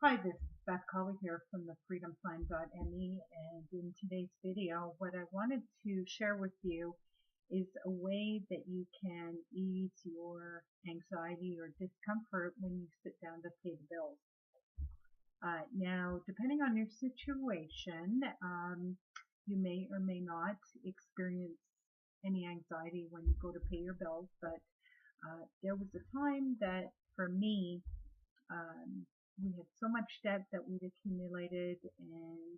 Hi, this is Beth Colley here from the freedomplan.me, and in today's video what I wanted to share with you is a way that you can ease your anxiety or discomfort when you sit down to pay the bills. Now, depending on your situation, you may or may not experience any anxiety when you go to pay your bills, but there was a time that for me, we had so much debt that we'd accumulated and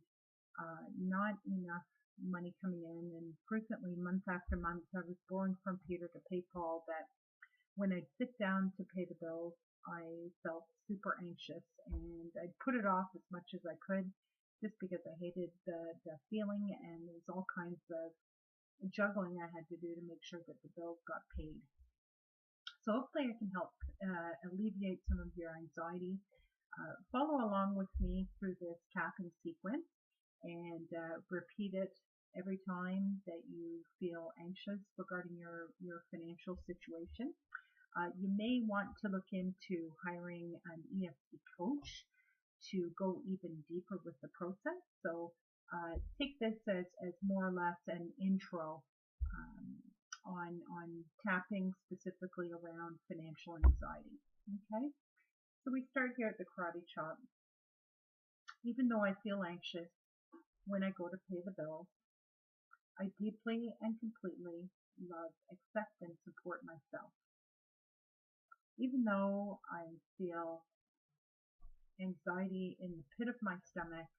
not enough money coming in, and frequently month after month I was borrowing from Peter to pay Paul, that when I'd sit down to pay the bills I felt super anxious, and I'd put it off as much as I could just because I hated the feeling, and there was all kinds of juggling I had to do to make sure that the bills got paid. So hopefully I can help alleviate some of your anxiety. Follow along with me through this tapping sequence and repeat it every time that you feel anxious regarding your financial situation. You may want to look into hiring an EFT coach to go even deeper with the process. So take this as more or less an intro on tapping specifically around financial anxiety. Okay, so we start here at the karate chop. Even though I feel anxious when I go to pay the bill, I deeply and completely love, accept, and support myself. Even though I feel anxiety in the pit of my stomach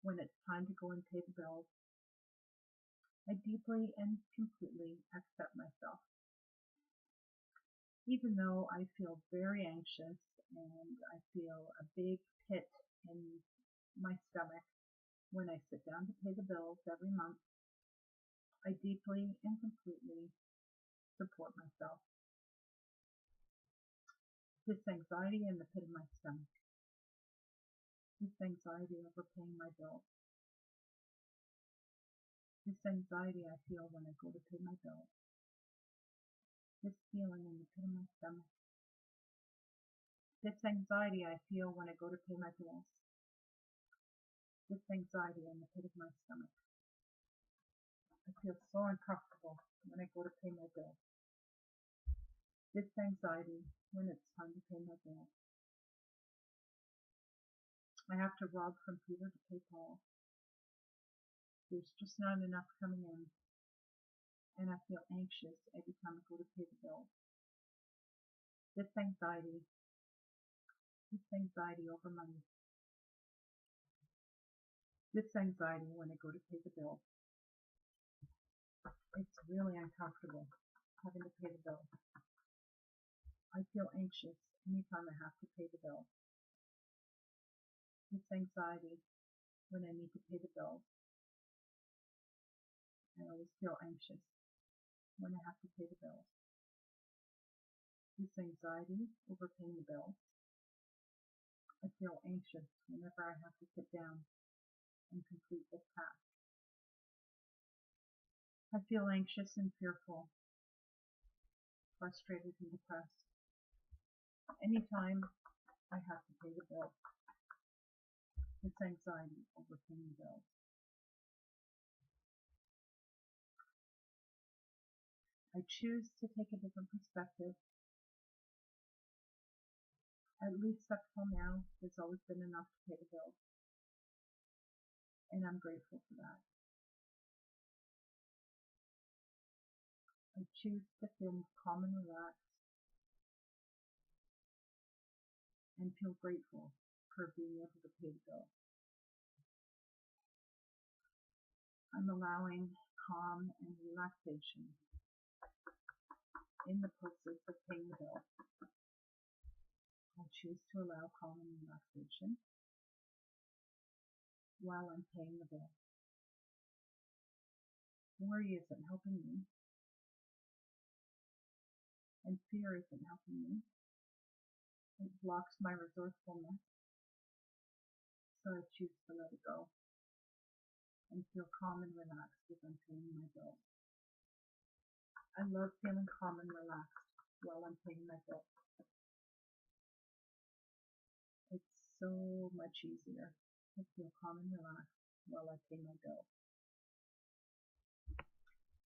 when it's time to go and pay the bills, I deeply and completely accept myself. Even though I feel very anxious and I feel a big pit in my stomach when I sit down to pay the bills every month, I deeply and completely support myself. This anxiety in the pit of my stomach, this anxiety over paying my bills, this anxiety I feel when I go to pay my bills, this feeling in the pit of my stomach, this anxiety I feel when I go to pay my bills, this anxiety in the pit of my stomach. I feel so uncomfortable when I go to pay my bills. This anxiety when it's time to pay my bills. I have to rob from Peter to pay Paul. There's just not enough coming in, and I feel anxious every time I go to pay the bills. This anxiety over money. This anxiety when I go to pay the bills. It's really uncomfortable having to pay the bills. I feel anxious anytime I have to pay the bills. This anxiety when I need to pay the bills. I always feel anxious when I have to pay the bills. This anxiety over paying the bills. I feel anxious whenever I have to sit down and complete this task. I feel anxious and fearful, frustrated and depressed anytime I have to pay the bills. This anxiety over paying the bills. I choose to take a different perspective. At least up till now, there's always been enough to pay the bills, and I'm grateful for that. I choose to feel calm and relaxed and feel grateful for being able to pay the bill. I'm allowing calm and relaxation in the process of paying the bill. I choose to allow calm and relaxation while I'm paying the bill. Worry isn't helping me, and fear isn't helping me. It blocks my resourcefulness, so I choose to let it go and feel calm and relaxed as I'm paying my bill. I love feeling calm and relaxed while I'm paying my bill. It's so much easier. I feel calm and relaxed while I pay my bill.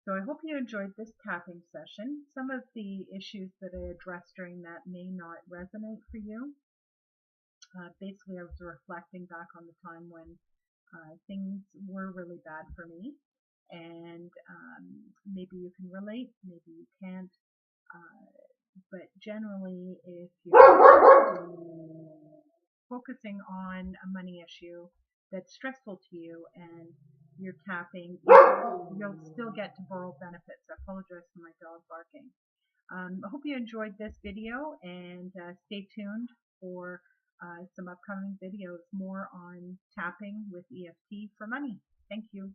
So I hope you enjoyed this tapping session. Some of the issues that I addressed during that may not resonate for you. Basically, I was reflecting back on the time when things were really bad for me, and maybe you can relate, maybe you can't, but generally if you're focusing on a money issue that's stressful to you and you're tapping, you'll still get to borrow benefits. I apologize for my dog barking. I hope you enjoyed this video, and stay tuned for some upcoming videos more on tapping with EFT for money. Thank you.